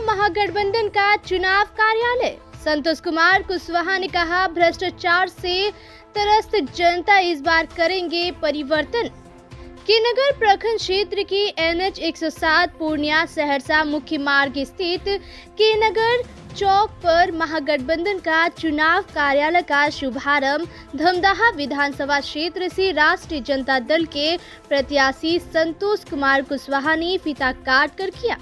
महागठबंधन का चुनाव कार्यालय। संतोष कुमार कुशवाहा ने कहा, भ्रष्टाचार से त्रस्त जनता इस बार करेंगे परिवर्तन। के नगर प्रखंड क्षेत्र की NH 107 पूर्णिया सहरसा मुख्य मार्ग स्थित के नगर चौक पर महागठबंधन का चुनाव कार्यालय का शुभारंभ धमदाहा विधानसभा क्षेत्र से राष्ट्रीय जनता दल के प्रत्याशी संतोष कुमार कुशवाहा ने फीता काट कर किया।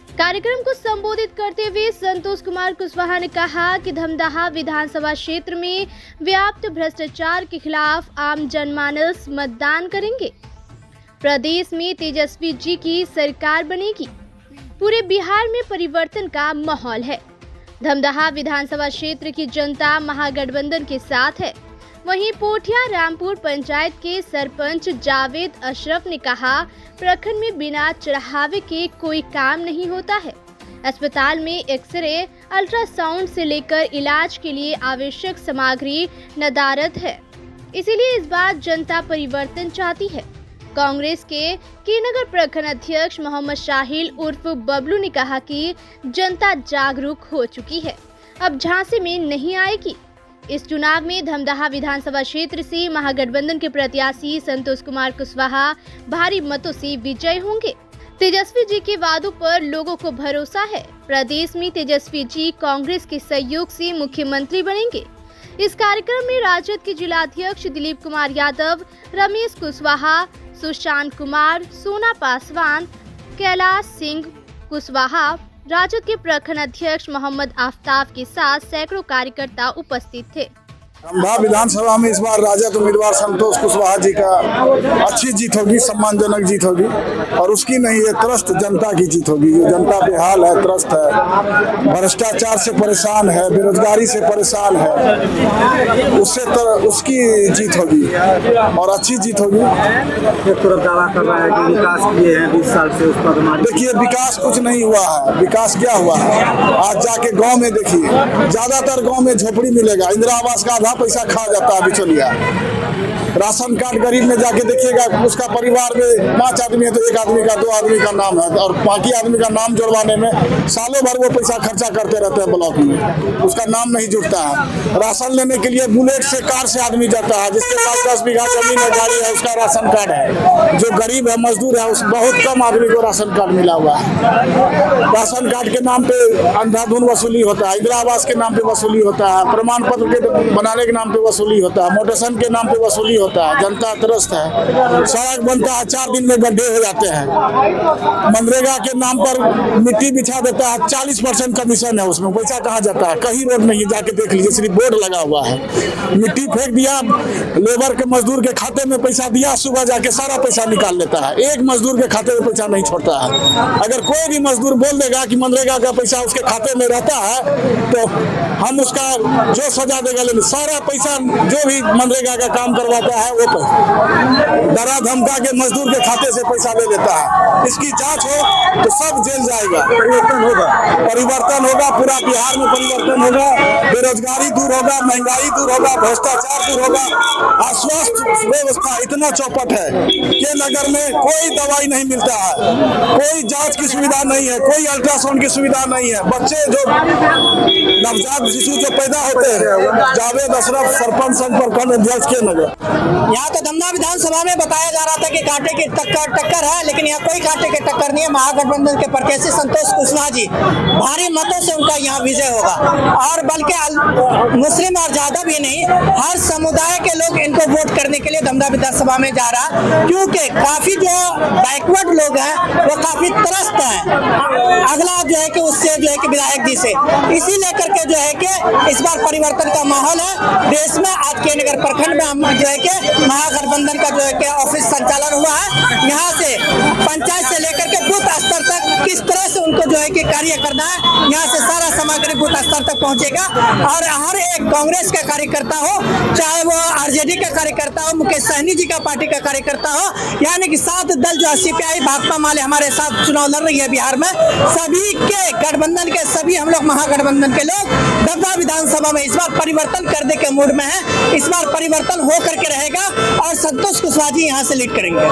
कार्यक्रम को संबोधित करते हुए संतोष कुमार कुशवाहा ने कहा कि धमदाहा विधानसभा क्षेत्र में व्याप्त भ्रष्टाचार के खिलाफ आम जनमानस मतदान करेंगे। प्रदेश में तेजस्वी जी की सरकार बनेगी। पूरे बिहार में परिवर्तन का माहौल है। धमदाहा विधानसभा क्षेत्र की जनता महागठबंधन के साथ है। वहीं पोठिया रामपुर पंचायत के सरपंच जावेद अशरफ ने कहा, प्रखंड में बिना चढ़ावे के कोई काम नहीं होता है। अस्पताल में एक्सरे, अल्ट्रासाउंड से लेकर इलाज के लिए आवश्यक सामग्री नदारद है। इसीलिए इस बार जनता परिवर्तन चाहती है। कांग्रेस के नगर प्रखंड अध्यक्ष मोहम्मद शाहिल उर्फ बबलू ने कहा कि जनता जागरूक हो चुकी है, अब झांसे में नहीं आएगी। इस चुनाव में धमदाहा विधानसभा क्षेत्र से महागठबंधन के प्रत्याशी संतोष कुमार कुशवाहा भारी मतों से विजयी होंगे। तेजस्वी जी के वादों पर लोगों को भरोसा है। प्रदेश में तेजस्वी जी कांग्रेस के सहयोग से मुख्यमंत्री बनेंगे। इस कार्यक्रम में राजद के जिलाध्यक्ष दिलीप कुमार यादव, रमेश कुशवाहा, सुशांत कुमार, सोना पासवान, कैलाश सिंह कुशवाहा, राजद के प्रखंड अध्यक्ष मोहम्मद आफ्ताब के साथ सैकड़ों कार्यकर्ता उपस्थित थे। धमदाहा विधानसभा में इस बार राजद उम्मीदवार संतोष कुशवाहा जी का अच्छी जीत होगी, सम्मानजनक जीत होगी और उसकी नहीं है त्रस्त जनता की जीत होगी। जो जनता बेहाल है, त्रस्त है, भ्रष्टाचार से परेशान है, बेरोजगारी से परेशान है, उसकी जीत होगी और अच्छी जीत होगी। एक तरफ दावा कर रहा है कि विकास किए हैं 20 साल से, उस पर देखिए विकास कुछ नहीं हुआ है। विकास क्या हुआ है? आज जाके गाँव में देखिए, ज्यादातर गाँव में झोपड़ी मिलेगा, इंदिरा आवास का पैसा खा जाता है बिचौलिया। राशन कार्ड गरीब में जाके देखिएगा, उसका परिवार में 5 आदमी है तो 1 आदमी का 2 आदमी का नाम है और बाकी आदमी का नाम जुड़वाने में सालों भर वो पैसा खर्चा करते रहते हैं ब्लॉक में, उसका नाम नहीं जुड़ता है। राशन लेने के लिए बुलेट से, कार से आदमी जाता है, जिसके पास 10 बीघा जमीन है, गाड़ी है, उसका राशन कार्ड है। जो गरीब है, मजदूर है, उस बहुत कम आदमी को राशन कार्ड मिला हुआ है। राशन कार्ड के नाम पे अंधाधुन वसूली होता है, इंदिरा आवास के नाम पे वसूली होता है, प्रमाण पत्र के बनाने के नाम पे वसूली होता है, मोटेशन के नाम पे वसूली होता है। जनता त्रस्त है। सड़क बनता है, 4 दिन में गड्ढे हो जाते हैं। मनरेगा के नाम पर मिट्टी बिछा देता है, 40% कमीशन है उसमें, पैसा कहाँ जाता है? कहीं रोड नहीं, जाके देख लीजिए, सिर्फ बोर्ड लगा हुआ है। मिट्टी फेंक दिया, लेबर के मजदूर के खाते में पैसा दिया, सुबह जाके सारा पैसा निकाल लेता है। एक मजदूर के खाते में पैसा नहीं छोड़ता है। अगर कोई भी मजदूर बोल देगा कि मनरेगा का पैसा उसके खाते में रहता है तो हम उसका जो सजा देगा, लेकिन सारा पैसा जो भी मनरेगा का काम करवाता है वो डरा धमका के मजदूर के खाते से पैसा ले लेता है। इसकी जांच हो तो सब जेल जाएगा। परिवर्तन होगा, पूरा बिहार में परिवर्तन होगा। बेरोजगारी दूर होगा, महंगाई दूर होगा, भ्रष्टाचार दूर होगा। अस्वस्थ व्यवस्था इतना चौपट है कि नगर में कोई दवाई नहीं मिलता है, कोई जांच की सुविधा नहीं है, कोई अल्ट्रासाउंड की सुविधा नहीं है। बच्चे जो नवजात शिशु जो पैदा होते हैं, जावेद अशरफ सरपंच प्रखंड अध्यक्ष के नगर। यहाँ तो धमदाहा विधानसभा में बताया जा रहा था कि कांटे की टक्कर है, लेकिन यहाँ कोई कांटे की टक्कर नहीं है। महागठबंधन के प्रत्याशी संतोष कुशवाहा जी भारी मतों से उनका यहाँ विजय होगा और बल्कि मुस्लिम और यादव ही नहीं, हर समुदाय के लोग इनको वोट करने के लिए धमदाहा विधानसभा में जा रहा, क्योंकि काफी जो बैकवर्ड लोग हैं वो काफी त्रस्त हैं। अगला जो है कि उससे जो है कि विधायक जी से, इसी लेकर के जो है कि इस बार परिवर्तन का माहौल है देश में। आज के नगर प्रखंड में हम जो है कि महागठबंधन का जो है कि ऑफिस संचालन हुआ है। यहाँ से पंचायत से लेकर के बूथ स्तर तक किस तरह से उनको जो है कि कार्य करना है, यहाँ से सारा सामग्री बूथ स्तर तक पहुंचेगा और हर एक कांग्रेस का कार्यकर्ता हो, चाहे वो आरजेडी का कार्यकर्ता हो, मुकेश सहनी जी का पार्टी का कार्यकर्ता हो, यानी कि 7 दल जो सीपीआई भाकपा माले हमारे साथ चुनाव लड़ रही है बिहार में, सभी के गठबंधन के सभी हम लोग महागठबंधन के लोग दबदबा विधानसभा में इस बार परिवर्तन करने के मूड में है। इस बार परिवर्तन हो करके रहेगा और संतोष कुशवाहा जी यहाँ से लीड करेंगे।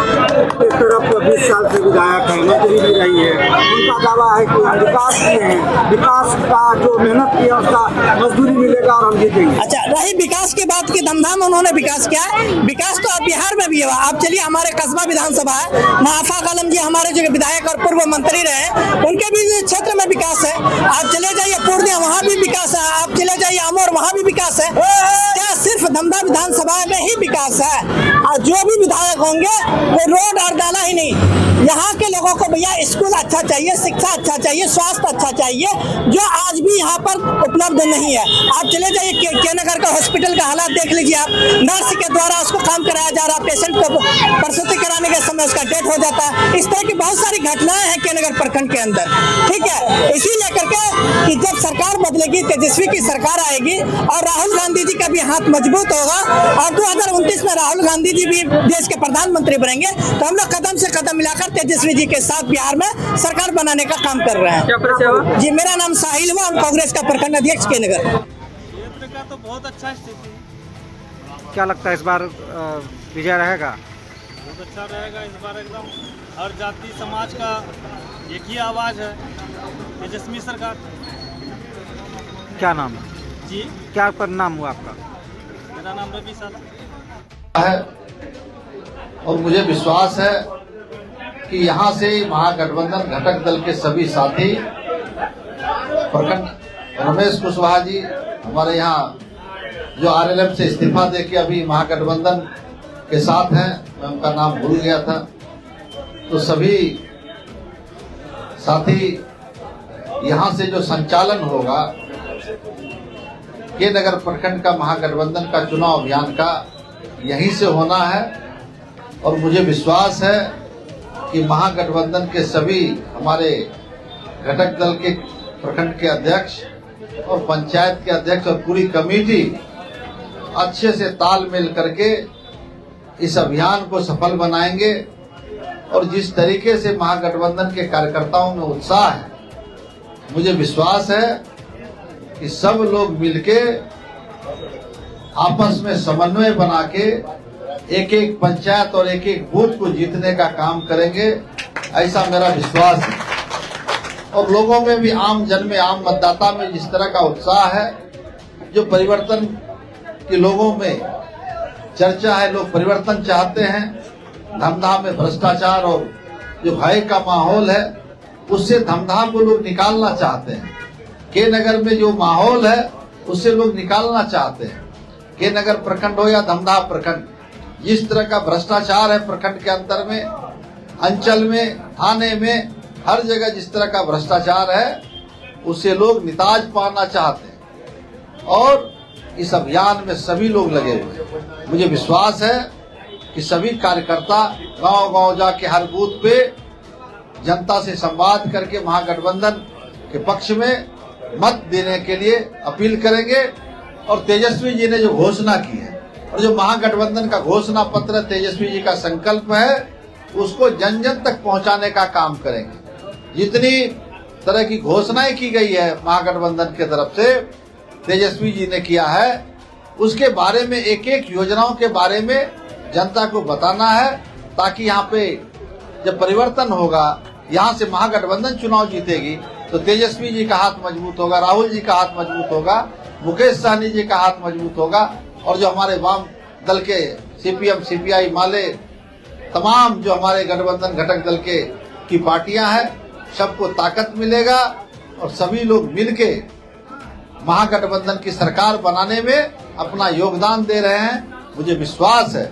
इस तरफ 20 साल से विधायक है, मंत्री भी रही है, उनका दावा है कि हम विकास किए हैं, विकास का जो मेहनत किया उसका मजदूरी मिलेगा और हम जीतेंगे। अच्छा, रही विकास की बात की, धमधाम उन्होंने विकास किया है। विकास तो अब बिहार में भी हुआ। आप चलिए, हमारे कस्बा विधानसभा है, महाफाक आलम जी हमारे जो विधायक और पूर्व मंत्री रहे, उनके भी क्षेत्र में विकास है। आप चले जाइए पूर्णिया, वहाँ भी विकास है। आप चले जाइए अमोर, वहाँ भी विकास है। क्या सिर्फ धमधा विधानसभा में ही विकास है? और जो भी विधायक होंगे वो रोड और डाला ही नहीं, यहाँ के लोगों को भैया स्कूल अच्छा चाहिए, शिक्षा अच्छा चाहिए, स्वास्थ्य अच्छा चाहिए, जो आज भी यहाँ पर उपलब्ध नहीं है। आप चले जाइए के नगर का हॉस्पिटल का हालात देख लीजिए आप, नर्स के द्वारा उसको काम कराया जा रहा है, पेशेंट को प्रसूति कराने के समय उसका डेथ हो जाता है। इस तरह की बहुत सारी घटनाएं हैं के नगर प्रखंड के अंदर, ठीक है। इसी लेकर के कि जब सरकार बदलेगी, तेजस्वी की सरकार आएगी और राहुल गांधी जी का भी हाथ मजबूत होगा और 2029 में राहुल गांधी जी भी देश के प्रधानमंत्री बनेंगे, तो हम लोग कदम से कदम मिलाकर तेजस्वी जी के साथ बिहार में सरकार बनाने का काम कर रहे हैं। क्या परिचय हुआ? जी, मेरा नाम साहिल हुआ, कांग्रेस का प्रखंड अध्यक्ष के नगर। क्षेत्र का तो बहुत अच्छा स्थिति है, क्या लगता है इस बार विजय रहेगा? बहुत अच्छा रहेगा इस बार। एकदम हर जाति समाज का एक ही आवाज़ है, तेजस्वी सरकार। क्या नाम है? जी, क्या पर नाम हुआ आपका? मेरा नाम रवि साला है और मुझे विश्वास है कि यहाँ से महागठबंधन घटक दल के सभी साथी, प्रखंड रमेश कुशवाहा जी हमारे यहाँ जो आरएलएम से इस्तीफा देके अभी महागठबंधन के साथ हैं, मैं उनका नाम भूल गया था, तो सभी साथी यहाँ से जो संचालन होगा के नगर प्रखंड का महागठबंधन का चुनाव अभियान का यहीं से होना है। और मुझे विश्वास है कि महागठबंधन के सभी हमारे घटक दल के प्रखंड के अध्यक्ष और पंचायत के अध्यक्ष और पूरी कमेटी अच्छे से तालमेल करके इस अभियान को सफल बनाएंगे। और जिस तरीके से महागठबंधन के कार्यकर्ताओं में उत्साह है, मुझे विश्वास है कि सब लोग मिलके आपस में समन्वय बना के एक एक पंचायत और एक एक बूथ को जीतने का काम करेंगे, ऐसा मेरा विश्वास है। और लोगों में भी, आम जन में, आम मतदाता में जिस तरह का उत्साह है, जो परिवर्तन के लोगों में चर्चा है, लोग परिवर्तन चाहते हैं, धमधा में भ्रष्टाचार और जो भय का माहौल है उससे धमधा को लोग निकालना चाहते हैं। के नगर में जो माहौल है उससे लोग निकालना चाहते हैं। के नगर प्रखंड हो या धमधा प्रखंड, जिस तरह का भ्रष्टाचार है प्रखंड के अंदर में, अंचल में, थाने में, हर जगह जिस तरह का भ्रष्टाचार है उससे लोग निताज पाना चाहते हैं। और इस अभियान में सभी लोग लगे हुए। मुझे विश्वास है कि सभी कार्यकर्ता गांव-गांव जाके हर बूथ पे जनता से संवाद करके महागठबंधन के पक्ष में मत देने के लिए अपील करेंगे। और तेजस्वी जी ने जो घोषणा की है और जो महागठबंधन का घोषणा पत्र तेजस्वी जी का संकल्प है, उसको जन जन तक पहुंचाने का काम करेंगे। जितनी तरह की घोषणाएं की गई है महागठबंधन के तरफ से, तेजस्वी जी ने किया है, उसके बारे में, एक एक योजनाओं के बारे में जनता को बताना है, ताकि यहाँ पे जब परिवर्तन होगा, यहाँ से महागठबंधन चुनाव जीतेगी तो तेजस्वी जी का हाथ मजबूत होगा, राहुल जी का हाथ मजबूत होगा, मुकेश सहनी जी का हाथ मजबूत होगा, और जो हमारे वाम दल के सीपीएम, सीपीआई माले, तमाम जो हमारे गठबंधन घटक दल के की पार्टियां हैं, सबको ताकत मिलेगा और सभी लोग मिलके महागठबंधन की सरकार बनाने में अपना योगदान दे रहे हैं। मुझे विश्वास है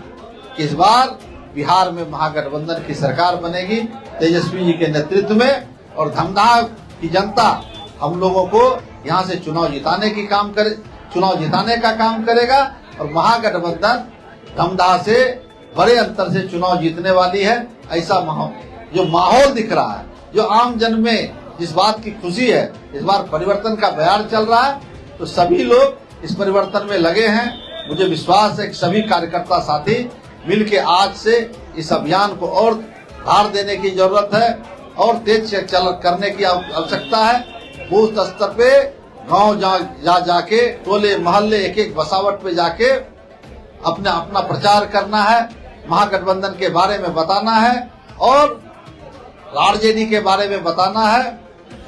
कि इस बार बिहार में महागठबंधन की सरकार बनेगी तेजस्वी जी के नेतृत्व में, और धमधा की जनता हम लोगों को यहाँ से चुनाव जिताने का काम करेगा। और महागठबंधन धमधा से बड़े अंतर से चुनाव जीतने वाली है। ऐसा जो माहौल दिख रहा है, जो आम जन में जिस बात की खुशी है, इस बार परिवर्तन का बयार चल रहा है, तो सभी लोग इस परिवर्तन में लगे हैं। मुझे विश्वास है कि सभी कार्यकर्ता साथी मिलके आज से इस अभियान को और धार देने की जरूरत है और तेज से करने की आवश्यकता है। बूथ स्तर पे गांव जाके टोले मोहल्ले एक एक बसावट पे जाके अपना प्रचार करना है, महागठबंधन के बारे में बताना है और आरजेडी के बारे में बताना है,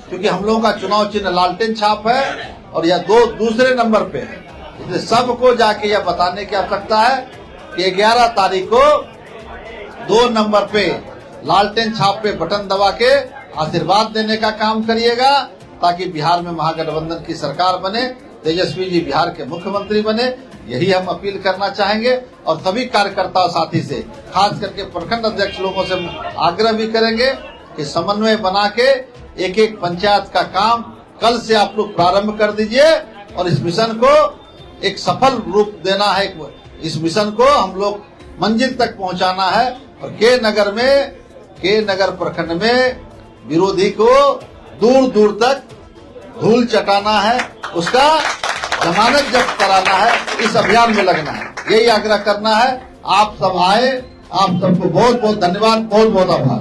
क्योंकि हम लोगों का चुनाव चिन्ह लालटेन छाप है और यह दूसरे नंबर पे है। इसलिए सबको जाके यह बताने की आवश्यकता है कि 11 तारीख को 2 नंबर पे लालटेन छाप पे बटन दबा के आशीर्वाद देने का काम करिएगा, ताकि बिहार में महागठबंधन की सरकार बने, तेजस्वी जी बिहार के मुख्यमंत्री बने। यही हम अपील करना चाहेंगे और सभी कार्यकर्ताओं साथी से, खास करके प्रखंड अध्यक्ष लोगों से आग्रह भी करेंगे कि समन्वय बना के एक एक पंचायत का काम कल से आप लोग प्रारंभ कर दीजिए और इस मिशन को एक सफल रूप देना है। इस मिशन को हम लोग मंजिल तक पहुंचाना है और के नगर प्रखंड में विरोधी को दूर दूर तक धूल चटाना है, उसका जमानत जब्त कराना है, इस अभियान में लगना है, यही आग्रह करना है। आप सब आए, आप सबको बहुत बहुत धन्यवाद, बहुत बहुत आभार।